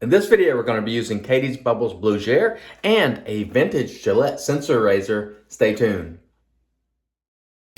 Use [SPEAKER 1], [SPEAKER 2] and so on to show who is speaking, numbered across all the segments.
[SPEAKER 1] In this video, we're going to be using Katie's Bubbles Blue Gel and a vintage Gillette sensor razor. Stay tuned.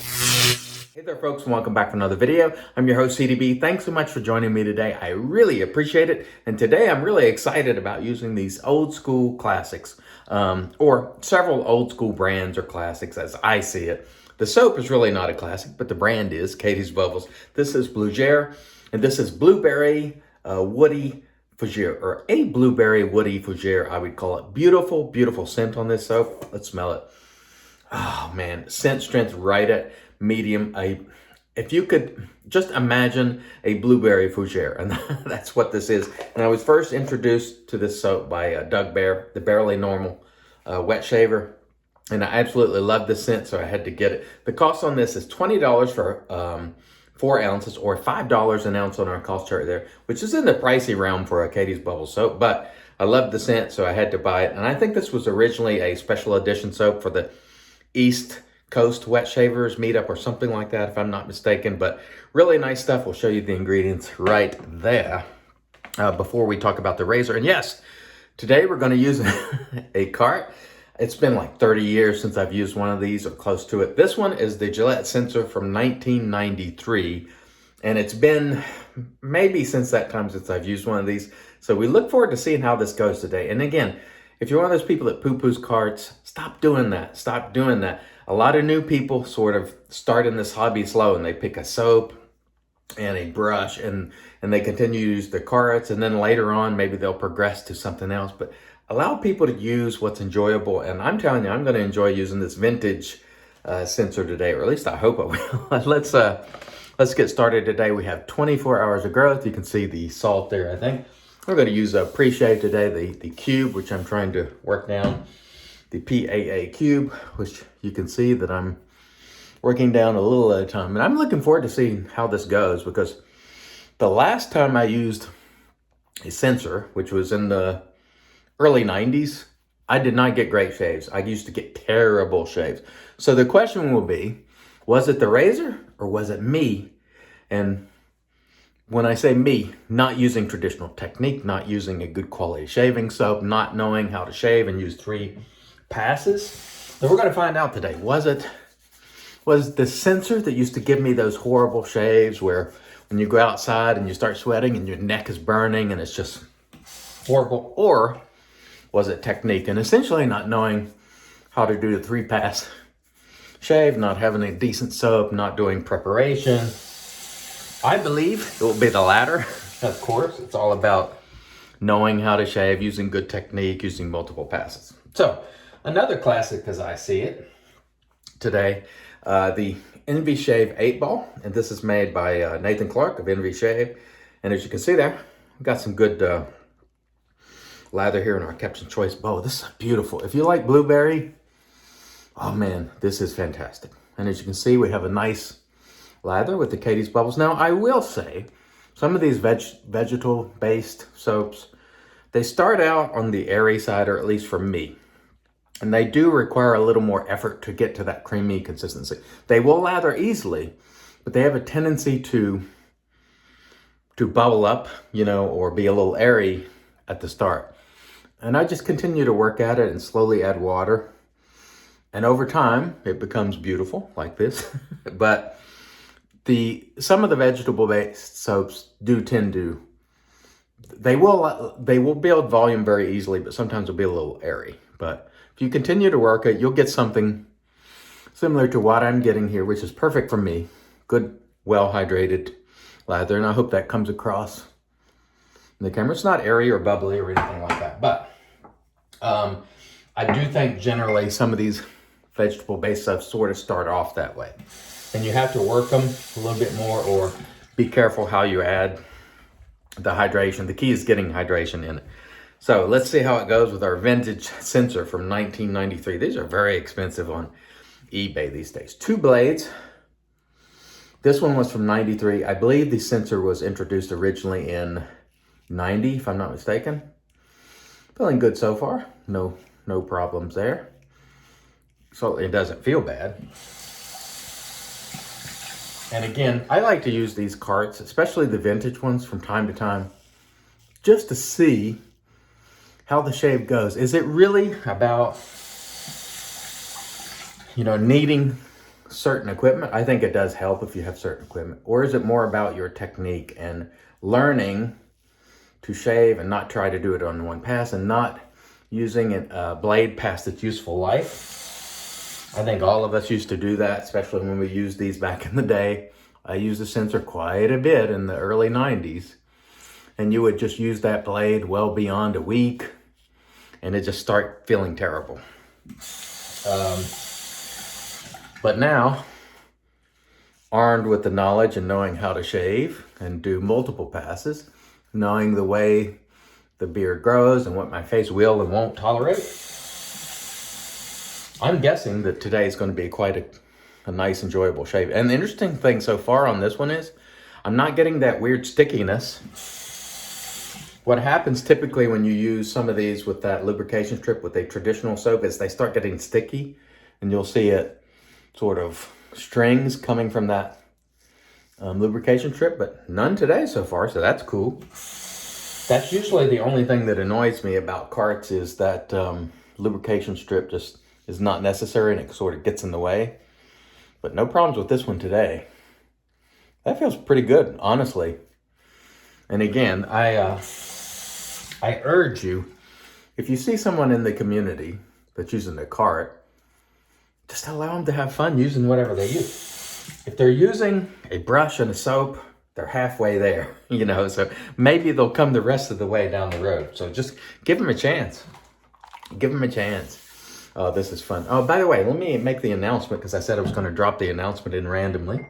[SPEAKER 1] Hey there folks, and welcome back for another video. I'm your host CDB. Thanks so much for joining me today. I really appreciate it. And today I'm really excited about using these old school classics, or several old school brands or classics as I see it. The soap is really not a classic, but the brand is Katie's Bubbles. This is Blue Gel, and this is Blueberry Woody Fougere, or a Blueberry Woody Fougere, I would call it. Beautiful, beautiful scent on this soap. Let's smell it. Oh man, scent strength right at medium. If you could just imagine a blueberry fougere, and that's what this is. And I was first introduced to this soap by Doug Bear, the Barely Normal wet shaver, and I absolutely love this scent, so I had to get it. The cost on this is $20 for 4 ounces, or $5 an ounce on our cost chart there, which is in the pricey realm for a Katie's Bubble soap, but I love the scent, so I had to buy it. And I think this was originally a special edition soap for the East Coast Wet Shavers meetup or something like that, if I'm not mistaken. But really nice stuff. We'll show you the ingredients right there before we talk about the razor. And yes, today we're going to use a cart. It's been like 30 years since I've used one of these, or close to it. This one is the Gillette sensor from 1993, and it's been maybe since that time since I've used one of these. So we look forward to seeing how this goes today. And again, if you're one of those people that poo-poos carts, stop doing that. Stop doing that. A lot of new people sort of start in this hobby slow, and they pick a soap and a brush, and they continue to use the carts, and then later on maybe they'll progress to something else. But allow people to use what's enjoyable, and I'm telling you, I'm going to enjoy using this vintage sensor today, or at least I hope I will. Let's get started today. We have 24 hours of growth. You can see the salt there, I think. We're going to use a pre-shave today, the cube, which I'm trying to work down. The PAA cube, which you can see that I'm working down a little at a time. And I'm looking forward to seeing how this goes, because the last time I used a sensor, which was in the early 90s, I did not get great shaves. I used to get terrible shaves. So the question will be, was it the razor or was it me? And when I say me, not using traditional technique, not using a good quality shaving soap, not knowing how to shave and use 3 passes. So we're going to find out today. Was the sensor that used to give me those horrible shaves where when you go outside and you start sweating and your neck is burning and it's just horrible? Or was it technique and essentially not knowing how to do the 3-pass shave, not having a decent soap, not doing preparation? I believe it will be the latter. Of course, it's all about knowing how to shave, using good technique, using multiple passes. So another classic as I see it today, the Envy Shave 8-Ball, and this is made by Nathan Clark of Envy Shave. And as you can see there, we've got some good lather here in our Captain Choice bowl. This is beautiful. If you like blueberry, oh man, this is fantastic. And as you can see, we have a nice lather with the Katie's Bubbles. Now, I will say, some of these vegetal-based soaps, they start out on the airy side, or at least for me. And they do require a little more effort to get to that creamy consistency. They will lather easily, but they have a tendency to bubble up, or be a little airy at the start. And I just continue to work at it and slowly add water. And over time, it becomes beautiful like this. But some of the vegetable-based soaps do tend to, they will build volume very easily, but sometimes it'll be a little airy. But if you continue to work it, you'll get something similar to what I'm getting here, which is perfect for me. Good, well-hydrated lather, and I hope that comes across in the camera. It's not airy or bubbly or anything like that, but I do think generally some of these vegetable-based stuff sort of start off that way. And you have to work them a little bit more, or be careful how you add the hydration. The key is getting hydration in it. So let's see how it goes with our vintage sensor from 1993. These are very expensive on eBay these days. 2 blades. This one was from 93. I believe the sensor was introduced originally in 90, if I'm not mistaken. Feeling good so far. No problems there. So it doesn't feel bad. And again, I like to use these carts, especially the vintage ones, from time to time, just to see how the shave goes. Is it really about, needing certain equipment? I think it does help if you have certain equipment. Or is it more about your technique and learning to shave and not try to do it on one pass and not using a blade past its useful life? I think all of us used to do that, especially when we used these back in the day. I used the sensor quite a bit in the early 90s. And you would just use that blade well beyond a week and it just start feeling terrible. But now, armed with the knowledge and knowing how to shave and do multiple passes, knowing the way the beard grows and what my face will and won't tolerate, I'm guessing that today is going to be quite a nice, enjoyable shave. And the interesting thing so far on this one is I'm not getting that weird stickiness. What happens typically when you use some of these with that lubrication strip with a traditional soap is they start getting sticky, and you'll see it sort of strings coming from that lubrication strip, but none today so far, so that's cool. That's usually the only thing that annoys me about carts is that lubrication strip just is not necessary and it sort of gets in the way. But no problems with this one today. That feels pretty good, honestly. And again, I urge you, if you see someone in the community that's using a cart, just allow them to have fun using whatever they use. If they're using a brush and a soap, they're halfway there, so maybe they'll come the rest of the way down the road. So just give them a chance. Give them a chance. Oh, this is fun. Oh, by the way, let me make the announcement because I said I was going to drop the announcement in randomly.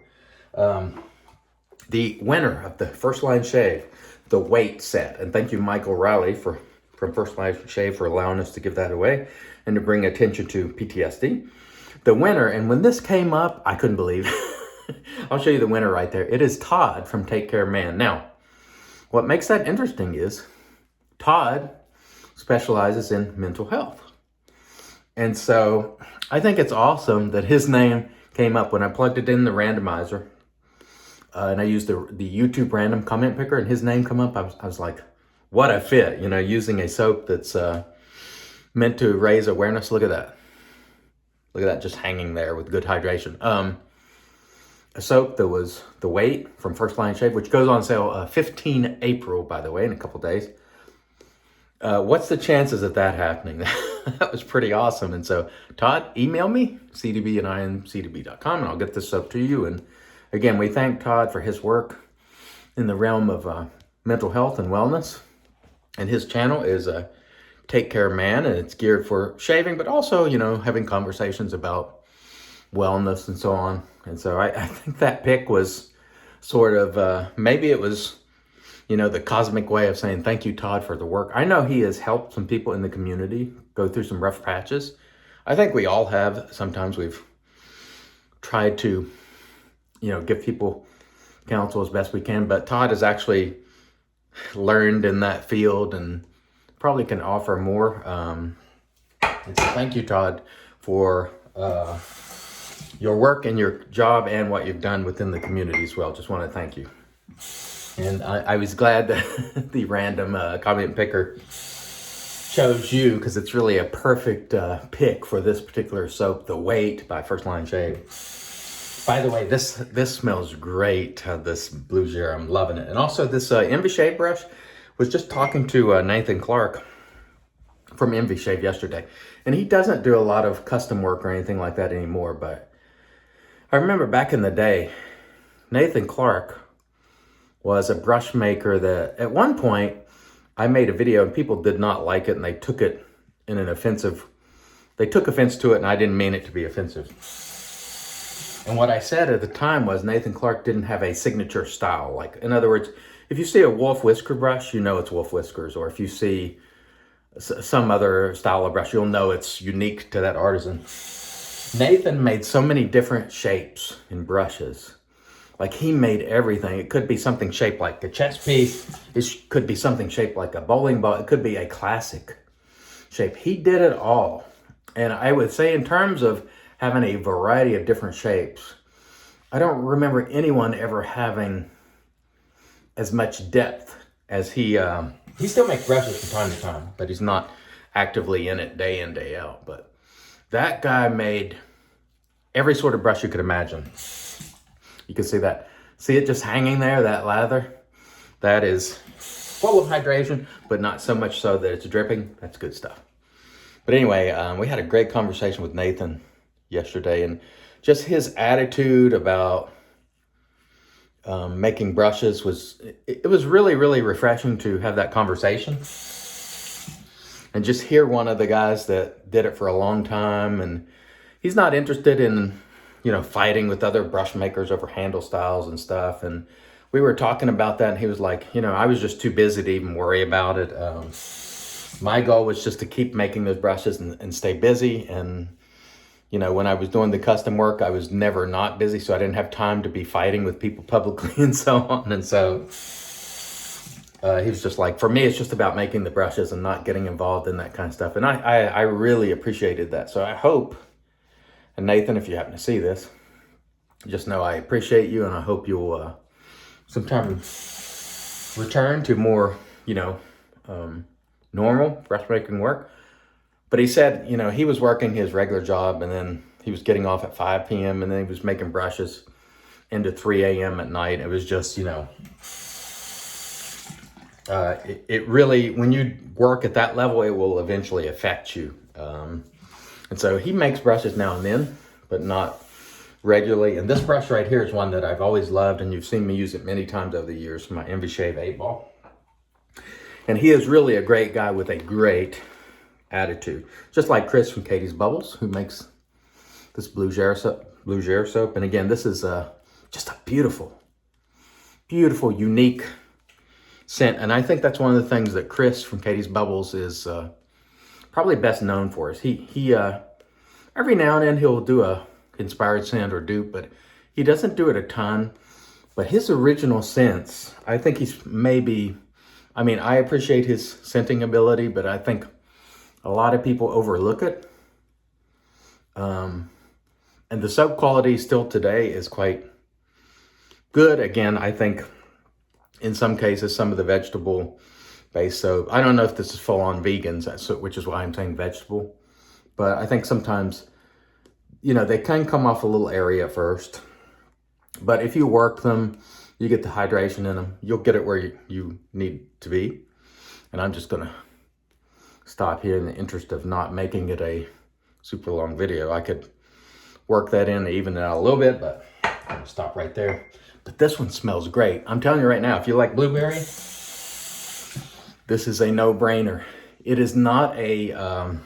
[SPEAKER 1] The winner of the First Line Shave, the weight set. And thank you, Michael Riley from First Line Shave for allowing us to give that away and to bring attention to PTSD. The winner, and when this came up, I couldn't believe it. I'll show you the winner right there. It is Todd from Take Care Man. Now, what makes that interesting is Todd specializes in mental health. And so I think it's awesome that his name came up when I plugged it in the randomizer. And I used the YouTube random comment picker and his name come up. I was like, what a fit, using a soap that's meant to raise awareness. Look at that. Look at that, just hanging there with good hydration. A soap that was the weight from First Line Shave, which goes on sale 15 April, by the way, in a couple days. What's the chances of that happening? That was pretty awesome. And so, Todd, email me, cdb@IAMCDB.com, and I'll get this up to you. And again, we thank Todd for his work in the realm of mental health and wellness. And his channel is Take Care Man, and it's geared for shaving, but also, having conversations about wellness and so on. And so I think that pick was sort of, maybe it was, the cosmic way of saying thank you, Todd, for the work. I know he has helped some people in the community go through some rough patches. I think we all have. Sometimes we've tried to, give people counsel as best we can, but Todd has actually learned in that field and probably can offer more. And so thank you, Todd, for your work and your job and what you've done within the community as well. Just want to thank you. And I was glad that the random comment picker chose you because it's really a perfect pick for this particular soap, The Weight by First Line Shave. By the way, this smells great, this blue gel. I'm loving it. And also this Envy Shave brush. Was just talking to Nathan Clark from Envy Shave yesterday. And he doesn't do a lot of custom work or anything like that anymore. But I remember back in the day, Nathan Clark was a brush maker that at one point I made a video and people did not like it and they took it in an offensive, they took offense to it and I didn't mean it to be offensive. And what I said at the time was Nathan Clark didn't have a signature style. Like, in other words, if you see a wolf whisker brush, it's wolf whiskers. Or if you see some other style of brush, you'll know it's unique to that artisan. Nathan made so many different shapes in brushes. Like, he made everything. It could be something shaped like a chess piece. It could be something shaped like a bowling ball. It could be a classic shape. He did it all. And I would say in terms of having a variety of different shapes, I don't remember anyone ever having as much depth as he still makes brushes from time to time, but he's not actively in it day in, day out. But that guy made every sort of brush you could imagine. You can see that. See it just hanging there, that lather? That is full of hydration, but not so much so that it's dripping. That's good stuff. But anyway, we had a great conversation with Nathan yesterday, and just his attitude about making brushes it was really, really refreshing to have that conversation and just hear one of the guys that did it for a long time. And he's not interested in, fighting with other brush makers over handle styles and stuff. And we were talking about that, and he was like, I was just too busy to even worry about it. My goal was just to keep making those brushes and stay busy. And when I was doing the custom work, I was never not busy, so I didn't have time to be fighting with people publicly and so on. And so he was just like, for me, it's just about making the brushes and not getting involved in that kind of stuff. And I really appreciated that. So I hope, and Nathan, if you happen to see this, just know I appreciate you, and I hope you'll sometime return to more, normal brush making work. But he said, he was working his regular job, and then he was getting off at 5 p.m. and then he was making brushes into 3 a.m. at night. It was just, it really, when you work at that level, it will eventually affect you. And so he makes brushes now and then, but not regularly. And this brush right here is one that I've always loved, and you've seen me use it many times over the years, my Envy Shave 8-ball. And he is really a great guy with a great attitude, just like Chris from Katie's Bubbles, who makes this blue Gere soap. And again, this is just a beautiful, beautiful, unique scent. And I think that's one of the things that Chris from Katie's Bubbles is probably best known for. Is he every now and then he'll do a inspired scent or dupe, but he doesn't do it a ton. But his original scents, I think he's maybe, I appreciate his scenting ability, but I think a lot of people overlook it. And the soap quality still today is quite good. Again, I think in some cases, some of the vegetable-based soap, I don't know if this is full-on vegans, which is why I'm saying vegetable. But I think sometimes, they can come off a little airy at first. But if you work them, you get the hydration in them, you'll get it where you need to be. And I'm just going to stop here in the interest of not making it a super long video. I could work that in, even it out a little bit, but I'm going to stop right there. But this one smells great. I'm telling you right now, if you like blueberry, this is a no-brainer. It is not a,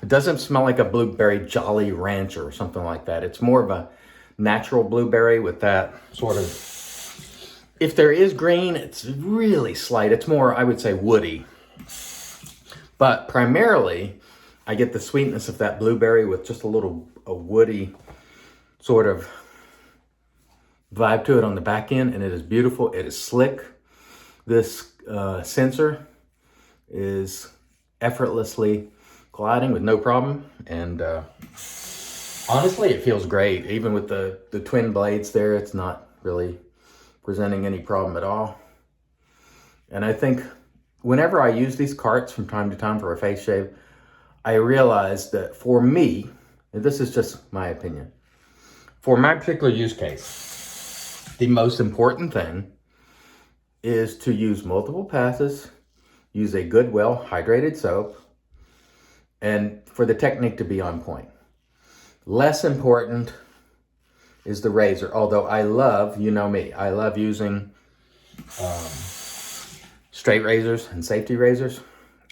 [SPEAKER 1] it doesn't smell like a blueberry Jolly Rancher or something like that. It's more of a natural blueberry with that sort of, if there is green, it's really slight. It's more, I would say, woody. But primarily, I get the sweetness of that blueberry with just a woody sort of vibe to it on the back end, and it is beautiful. It is slick. This sensor is effortlessly gliding with no problem, and honestly, it feels great. Even with the twin blades there, it's not really presenting any problem at all. And I think whenever I use these carts from time to time for a face shave, I realize that for me, and this is just my opinion, for my particular use case, the most important thing is to use multiple passes, use a good, well-hydrated soap, and for the technique to be on point. Less important is the razor, although I love, you know me, I love using straight razors and safety razors.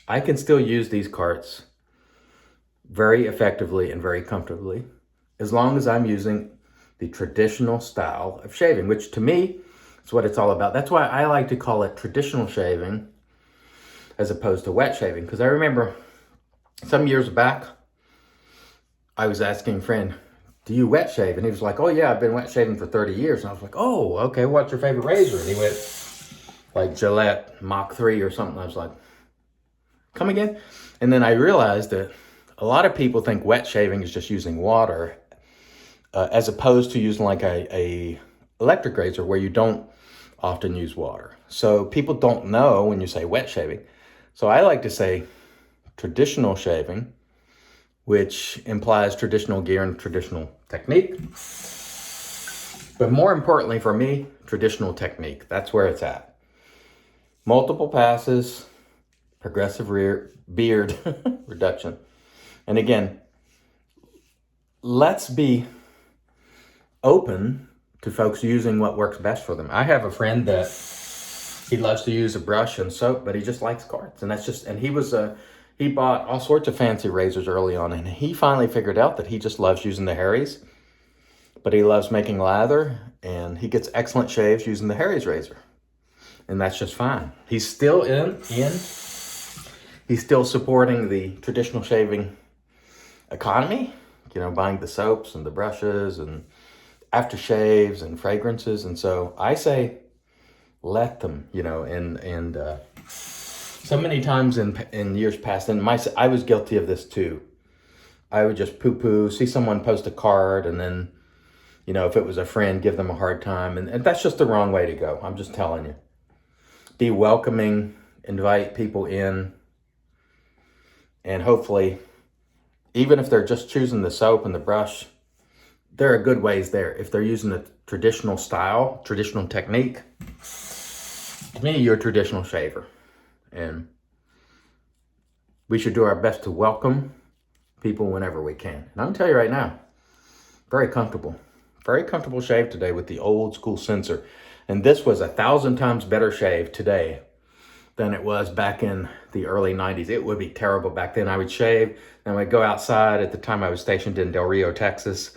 [SPEAKER 1] I can still use these carts very effectively and very comfortably as long as I'm using the traditional style of shaving, which to me is what it's all about. That's why I like to call it traditional shaving as opposed to wet shaving, because I remember some years back, I was asking a friend, do you wet shave? And he was like, oh yeah, I've been wet shaving for 30 years. And I was like, oh, okay, what's your favorite razor? And he went like Gillette Mach 3 or something. I was like, come again? And then I realized that a lot of people think wet shaving is just using water as opposed to using like a electric razor where you don't often use water. So people don't know when you say wet shaving. So I like to say traditional shaving, which implies traditional gear and traditional technique. But more importantly for me, traditional technique. That's where it's at. Multiple passes, progressive rear beard reduction. And again, let's be open to folks using what works best for them. I have a friend that he loves to use a brush and soap, but he just likes cards. And that's just, and he bought all sorts of fancy razors early on, and he finally figured out that he just loves using the Harry's, but he loves making lather, and he gets excellent shaves using the Harry's razor. And that's just fine. He's still he's still supporting the traditional shaving economy, you know, buying the soaps and the brushes and aftershaves and fragrances. And so I say, let them, you know, and so many times in years past, and I was guilty of this too. I would just poo-poo, see someone post a card, and then, you know, if it was a friend, give them a hard time. And that's just the wrong way to go. I'm just telling you. Be welcoming, invite people in, and hopefully, even if they're just choosing the soap and the brush, there are good ways there. If they're using the traditional style, traditional technique, to me, you're a traditional shaver. And we should do our best to welcome people whenever we can. And I'm gonna tell you right now, very comfortable shave today with the old school sensor. And this was 1,000 times better shave today than it was back in the early 90s. It would be terrible back then. I would shave, then I'd go outside. At the time I was stationed in Del Rio, Texas.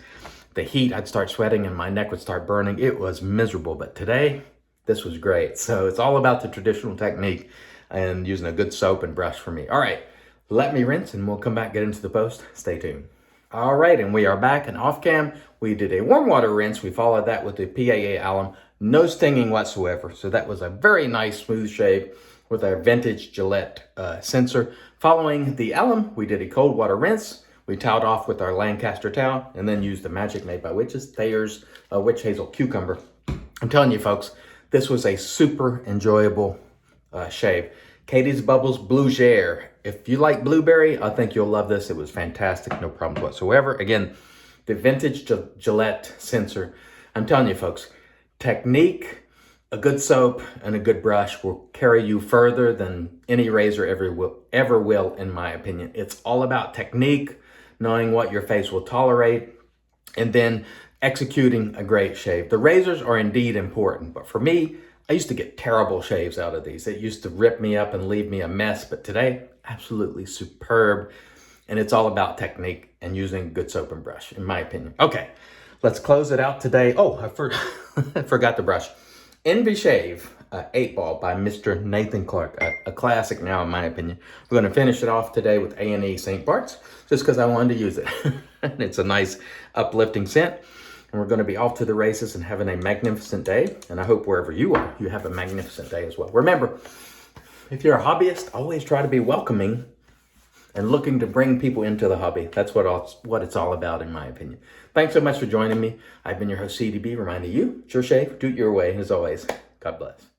[SPEAKER 1] The heat, I'd start sweating and my neck would start burning. It was miserable, but today, this was great. So it's all about the traditional technique and using a good soap and brush for me. All right, let me rinse and we'll come back, get into the post. Stay tuned. All right, and we are back, and off cam, we did a warm water rinse. We followed that with the PAA alum, no stinging whatsoever. So that was a very nice smooth shave with our vintage Gillette sensor. Following the alum, we did a cold water rinse. We toweled off with our Lancaster towel and then used the Magic Made by Witches Thayer's Witch Hazel Cucumber. I'm telling you folks, this was a super enjoyable shave. Katie's Bubbles Blue Gere. If you like blueberry, I think you'll love this. It was fantastic, no problems whatsoever. Again, the vintage Gillette sensor. I'm telling you folks, technique, a good soap, and a good brush will carry you further than any razor ever will, in my opinion. It's all about technique, knowing what your face will tolerate, and then executing a great shave. The razors are indeed important, but for me, I used to get terrible shaves out of these. It used to rip me up and leave me a mess, but today, absolutely superb. And it's all about technique and using good soap and brush, in my opinion. Okay, let's close it out today. Oh, I forgot the brush. Envy Shave 8-Ball by Mr. Nathan Clark, a classic now in my opinion. We're going to finish it off today with A&E St. Bart's, just because I wanted to use it. And it's a nice uplifting scent. And we're going to be off to the races and having a magnificent day. And I hope wherever you are, you have a magnificent day as well. Remember, if you're a hobbyist, always try to be welcoming and looking to bring people into the hobby. That's what it's all about, in my opinion. Thanks so much for joining me. I've been your host, CDB, reminding you, it's your shave, do it your way. And as always, God bless.